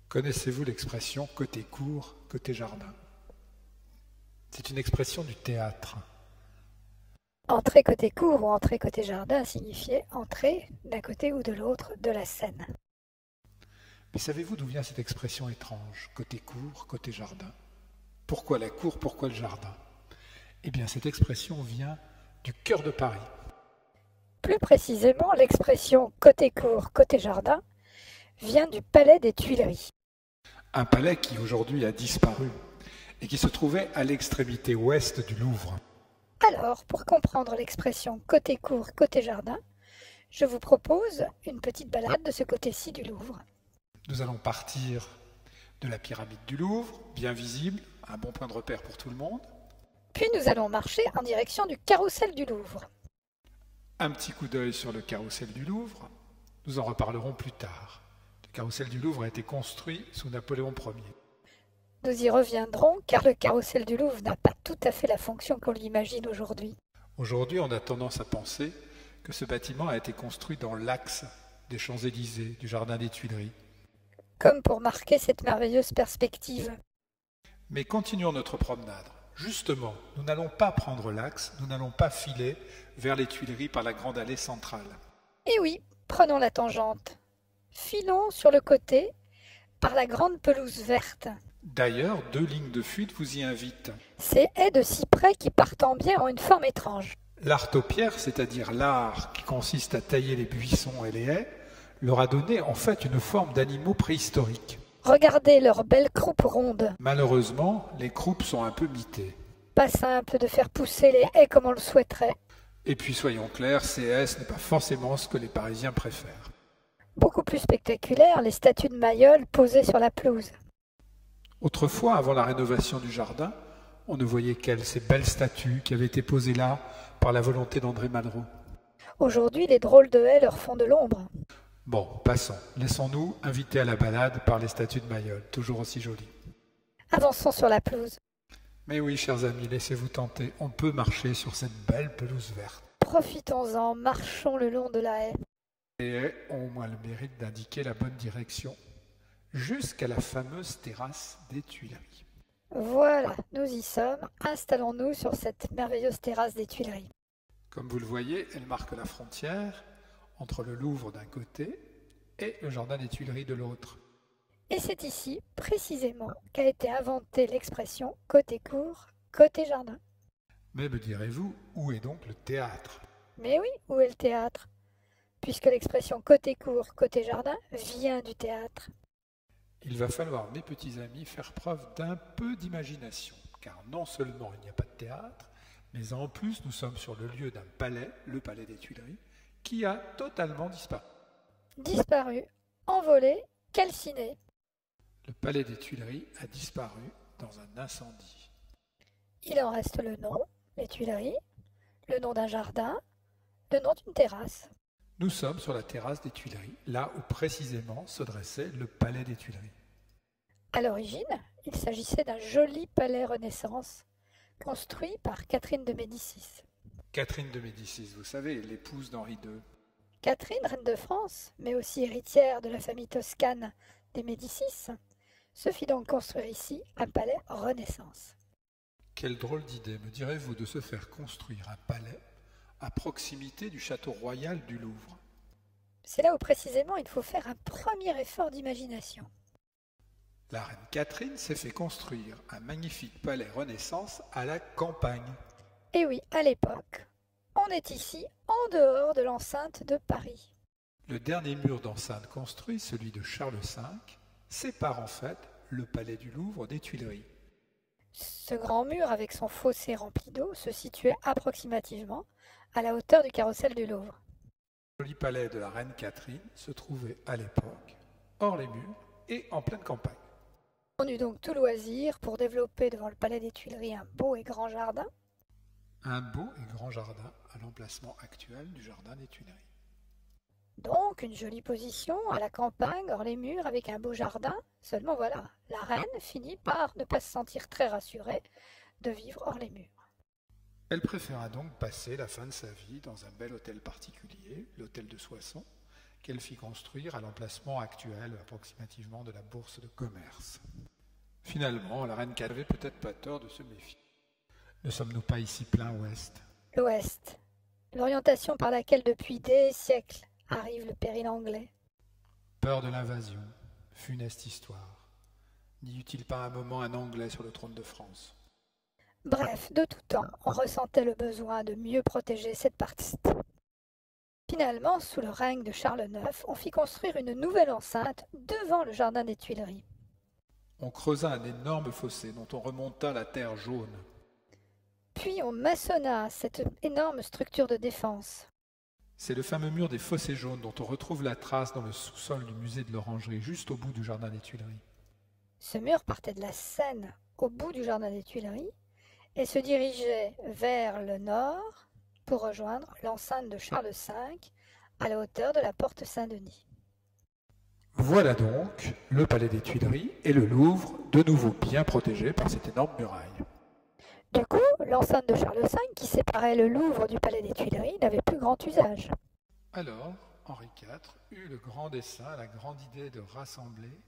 Connaissez-vous l'expression côté cour, côté jardin? C'est une expression du théâtre. Entrée côté cour ou entrée côté jardin signifiait entrée d'un côté ou de l'autre de la scène. Mais savez-vous d'où vient cette expression étrange, côté cour, côté jardin? Pourquoi la cour, pourquoi le jardin? Eh bien, cette expression vient du cœur de Paris. Plus précisément, l'expression côté cour, côté jardin vient du palais des Tuileries. Un palais qui aujourd'hui a disparu et qui se trouvait à l'extrémité ouest du Louvre. Alors, pour comprendre l'expression côté cour, côté jardin, je vous propose une petite balade de ce côté-ci du Louvre. Nous allons partir de la pyramide du Louvre, bien visible, un bon point de repère pour tout le monde. Puis nous allons marcher en direction du carrousel du Louvre. Un petit coup d'œil sur le carrousel du Louvre, nous en reparlerons plus tard. Le carrousel du Louvre a été construit sous Napoléon Ier. Nous y reviendrons car le carrousel du Louvre n'a pas tout à fait la fonction qu'on l'imagine aujourd'hui. Aujourd'hui, on a tendance à penser que ce bâtiment a été construit dans l'axe des Champs-Élysées, du Jardin des Tuileries. Comme pour marquer cette merveilleuse perspective. Mais continuons notre promenade. Justement, nous n'allons pas prendre l'axe, nous n'allons pas filer vers les Tuileries par la grande allée centrale. Et oui, prenons la tangente. Filons sur le côté par la grande pelouse verte. D'ailleurs, 2 lignes de fuite vous y invitent. Ces haies de cyprès qui partent en biais ont une forme étrange. L'art taupierre, c'est-à-dire l'art qui consiste à tailler les buissons et les haies, leur a donné en fait une forme d'animaux préhistoriques. Regardez leurs belles croupes rondes. Malheureusement, les croupes sont un peu mitées. Pas simple de faire pousser les haies comme on le souhaiterait. Et puis soyons clairs, ces haies, ce n'est pas forcément ce que les Parisiens préfèrent. Beaucoup plus spectaculaires, les statues de Mayol posées sur la pelouse. Autrefois, avant la rénovation du jardin, on ne voyait qu'elles, ces belles statues qui avaient été posées là par la volonté d'André Malraux. Aujourd'hui, les drôles de haies leur font de l'ombre. Bon, passons. Laissons-nous inviter à la balade par les statues de Mayol, toujours aussi jolies. Avançons sur la pelouse. Mais oui, chers amis, laissez-vous tenter. On peut marcher sur cette belle pelouse verte. Profitons-en, marchons le long de la haie. Les haies ont au moins le mérite d'indiquer la bonne direction, jusqu'à la fameuse terrasse des Tuileries. Voilà, nous y sommes. Installons-nous sur cette merveilleuse terrasse des Tuileries. Comme vous le voyez, elle marque la frontière entre le Louvre d'un côté et le Jardin des Tuileries de l'autre. Et c'est ici, précisément, qu'a été inventée l'expression côté cour, côté jardin. Mais me direz-vous, où est donc le théâtre? Mais oui, où est le théâtre? Puisque l'expression côté cour, côté jardin vient du théâtre. Il va falloir, mes petits amis, faire preuve d'un peu d'imagination, car non seulement il n'y a pas de théâtre, mais en plus nous sommes sur le lieu d'un palais, le palais des Tuileries, qui a totalement disparu. Disparu, envolé, calciné. Le palais des Tuileries a disparu dans un incendie. Il en reste le nom, les Tuileries, le nom d'un jardin, le nom d'une terrasse. Nous sommes sur la terrasse des Tuileries, là où précisément se dressait le palais des Tuileries. À l'origine, il s'agissait d'un joli palais Renaissance, construit par Catherine de Médicis. Catherine de Médicis, vous savez, l'épouse d'Henri II. Catherine, reine de France, mais aussi héritière de la famille toscane des Médicis, se fit donc construire ici un palais Renaissance. Quelle drôle d'idée, me direz-vous, de se faire construire un palais à proximité du château royal du Louvre. C'est là où précisément il faut faire un premier effort d'imagination. La reine Catherine s'est fait construire un magnifique palais Renaissance à la campagne. Et oui, à l'époque, on est ici en dehors de l'enceinte de Paris. Le dernier mur d'enceinte construit, celui de Charles V, sépare en fait le palais du Louvre des Tuileries. Ce grand mur avec son fossé rempli d'eau se situait approximativement à la hauteur du carrousel du Louvre. Le joli palais de la reine Catherine se trouvait à l'époque hors les murs et en pleine campagne. On eut donc tout loisir pour développer devant le palais des Tuileries un beau et grand jardin. Un beau et grand jardin à l'emplacement actuel du jardin des Tuileries. Donc une jolie position à la campagne, hors les murs, avec un beau jardin. Seulement voilà, la reine finit par ne pas se sentir très rassurée de vivre hors les murs. Elle préféra donc passer la fin de sa vie dans un bel hôtel particulier, l'hôtel de Soissons, qu'elle fit construire à l'emplacement actuel approximativement de la bourse de commerce. Finalement, la reine Catherine n'avait peut-être pas tort de se méfier. Ne sommes-nous pas ici plein ouest? L'Ouest, l'orientation par laquelle depuis des siècles arrive le péril anglais. Peur de l'invasion, funeste histoire. N'y eut-il pas un moment un Anglais sur le trône de France? Bref, de tout temps, on ressentait le besoin de mieux protéger cette partie. Finalement, sous le règne de Charles IX, on fit construire une nouvelle enceinte devant le jardin des Tuileries. On creusa un énorme fossé dont on remonta la terre jaune. Puis on maçonna cette énorme structure de défense. C'est le fameux mur des fossés jaunes dont on retrouve la trace dans le sous-sol du musée de l'Orangerie, juste au bout du jardin des Tuileries. Ce mur partait de la Seine, au bout du jardin des Tuileries, et se dirigeait vers le nord pour rejoindre l'enceinte de Charles V à la hauteur de la porte Saint-Denis. Voilà donc le palais des Tuileries et le Louvre, de nouveau bien protégés par cette énorme muraille. Du coup, l'enceinte de Charles V, qui séparait le Louvre du palais des Tuileries, n'avait plus grand usage. Alors, Henri IV eut le grand dessein, la grande idée de rassembler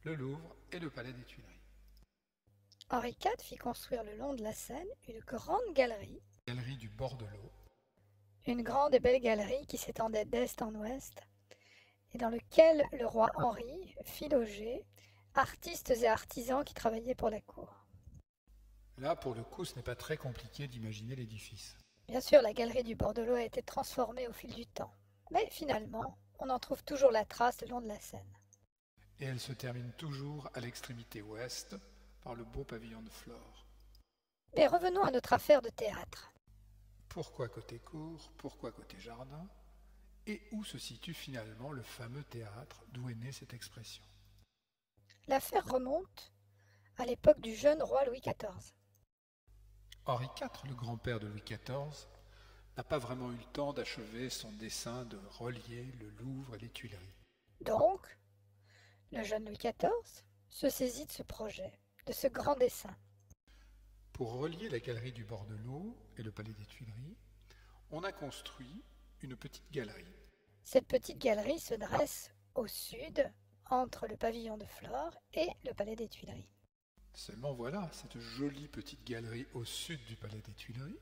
le Louvre et le palais des Tuileries. Henri IV fit construire le long de la Seine une grande galerie, Galerie du bord de l'eau, une grande et belle galerie qui s'étendait d'est en ouest, et dans lequel le roi Henri fit loger artistes et artisans qui travaillaient pour la cour. Là, pour le coup, ce n'est pas très compliqué d'imaginer l'édifice. Bien sûr, la galerie du bord de l'eau a été transformée au fil du temps, mais finalement, on en trouve toujours la trace le long de la Seine. Et elle se termine toujours à l'extrémité ouest par le beau pavillon de Flore. Mais revenons à notre affaire de théâtre. Pourquoi côté cour? Pourquoi côté jardin? Et où se situe finalement le fameux théâtre d'où est née cette expression? L'affaire remonte à l'époque du jeune roi Louis XIV. Henri IV, le grand-père de Louis XIV, n'a pas vraiment eu le temps d'achever son dessein de relier le Louvre et les Tuileries. Donc, le jeune Louis XIV se saisit de ce projet, de ce grand dessein. Pour relier la galerie du bord de l'eau et le palais des Tuileries, on a construit une petite galerie. Cette petite galerie se dresse au sud, entre le pavillon de Flore et le palais des Tuileries. Seulement voilà, cette jolie petite galerie au sud du palais des Tuileries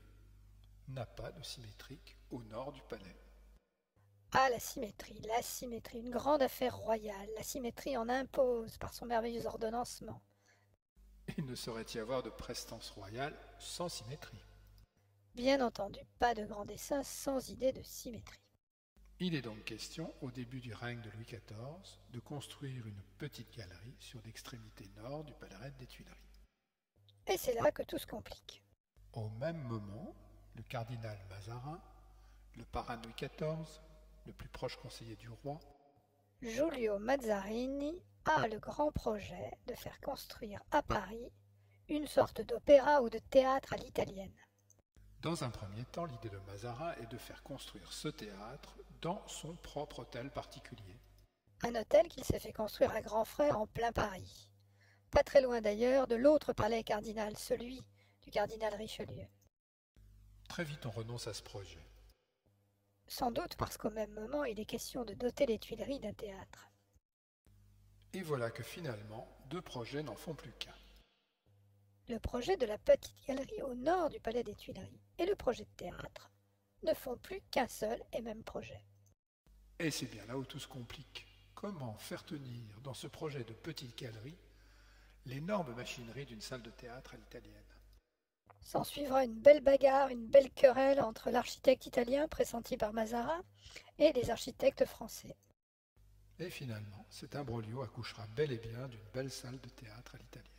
n'a pas de symétrique au nord du palais. Ah, la symétrie, une grande affaire royale. La symétrie en impose par son merveilleux ordonnancement. Il ne saurait y avoir de prestance royale sans symétrie. Bien entendu, pas de grand dessein sans idée de symétrie. Il est donc question, au début du règne de Louis XIV, de construire une petite galerie sur l'extrémité nord du palais des Tuileries. Et c'est là que tout se complique. Au même moment, le cardinal Mazarin, le parrain de Louis XIV, le plus proche conseiller du roi, Giulio Mazzarini a le grand projet de faire construire à Paris une sorte d'opéra ou de théâtre à l'italienne. Dans un premier temps, l'idée de Mazarin est de faire construire ce théâtre dans son propre hôtel particulier. Un hôtel qu'il s'est fait construire à grands frais en plein Paris. Pas très loin d'ailleurs de l'autre palais cardinal, celui du cardinal Richelieu. Très vite, on renonce à ce projet. Sans doute parce qu'au même moment, il est question de doter les Tuileries d'un théâtre. Et voilà que finalement, deux projets n'en font plus qu'un. Le projet de la petite galerie au nord du palais des Tuileries et le projet de théâtre ne font plus qu'un seul et même projet. Et c'est bien là où tout se complique. Comment faire tenir dans ce projet de petite galerie l'énorme machinerie d'une salle de théâtre à l'italienne? S'en suivra une belle bagarre, une belle querelle entre l'architecte italien pressenti par Mazarin et les architectes français. Et finalement, cet imbroglio accouchera bel et bien d'une belle salle de théâtre à l'italienne.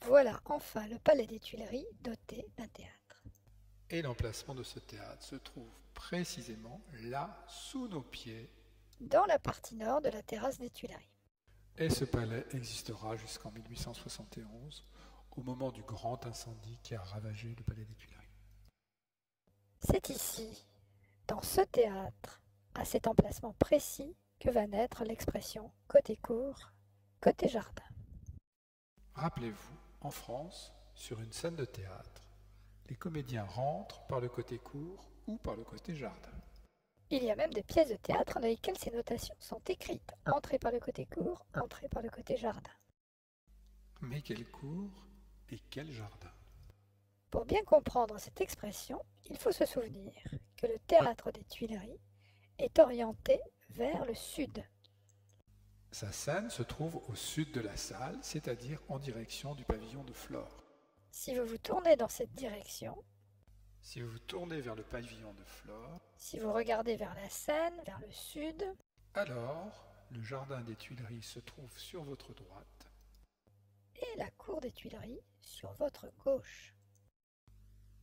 Voilà enfin le palais des Tuileries doté d'un théâtre. Et l'emplacement de ce théâtre se trouve précisément là, sous nos pieds, dans la partie nord de la terrasse des Tuileries. Et ce palais existera jusqu'en 1871, au moment du grand incendie qui a ravagé le palais des Tuileries. C'est ici, dans ce théâtre, à cet emplacement précis, que va naître l'expression « côté cour, côté jardin ». Rappelez-vous, en France, sur une scène de théâtre, les comédiens rentrent par le côté cour ou par le côté jardin. Il y a même des pièces de théâtre dans lesquelles ces notations sont écrites. Entrée par le côté cour, entrée par le côté jardin. Mais quelle cour et quel jardin? Pour bien comprendre cette expression, il faut se souvenir que le théâtre des Tuileries est orienté vers le sud. Sa scène se trouve au sud de la salle, c'est-à-dire en direction du pavillon de Flore. Si vous vous tournez dans cette direction, Si vous vous tournez vers le pavillon de Flore, si vous regardez vers la Seine, vers le sud, alors le jardin des Tuileries se trouve sur votre droite. et la cour des Tuileries sur votre gauche.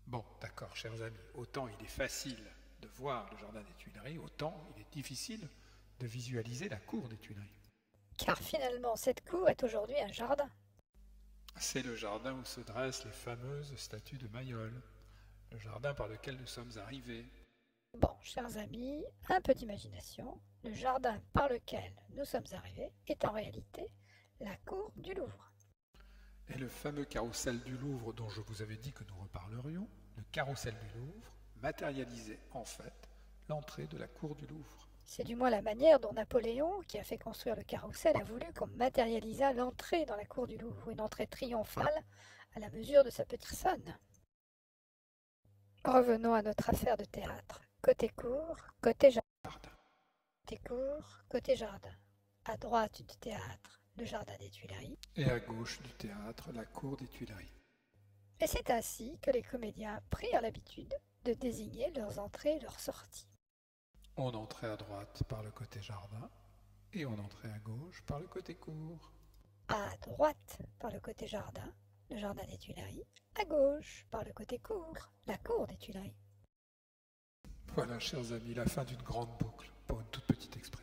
Bon, d'accord, chers amis, autant il est facile de voir le jardin des Tuileries, autant il est difficile de visualiser la cour des Tuileries. Car finalement, cette cour est aujourd'hui un jardin. C'est le jardin où se dressent les fameuses statues de Mayol, le jardin par lequel nous sommes arrivés. Bon, chers amis, un peu d'imagination. Le jardin par lequel nous sommes arrivés est en réalité la cour du Louvre. Et le fameux carrousel du Louvre dont je vous avais dit que nous reparlerions, le carrousel du Louvre, matérialisait en fait l'entrée de la cour du Louvre. C'est du moins la manière dont Napoléon, qui a fait construire le carrousel, a voulu qu'on matérialisât l'entrée dans la cour du Louvre, une entrée triomphale à la mesure de sa petite personne. Revenons à notre affaire de théâtre. Côté cour, côté jardin. Côté cour, côté jardin. À droite du théâtre, le jardin des Tuileries. Et à gauche du théâtre, la cour des Tuileries. Et c'est ainsi que les comédiens prirent l'habitude de désigner leurs entrées et leurs sorties. On entrait à droite par le côté jardin et on entrait à gauche par le côté cour. À droite par le côté jardin, le jardin des Tuileries. À gauche par le côté cour, la cour des Tuileries. Voilà, chers amis, la fin d'une grande boucle pour une toute petite expression.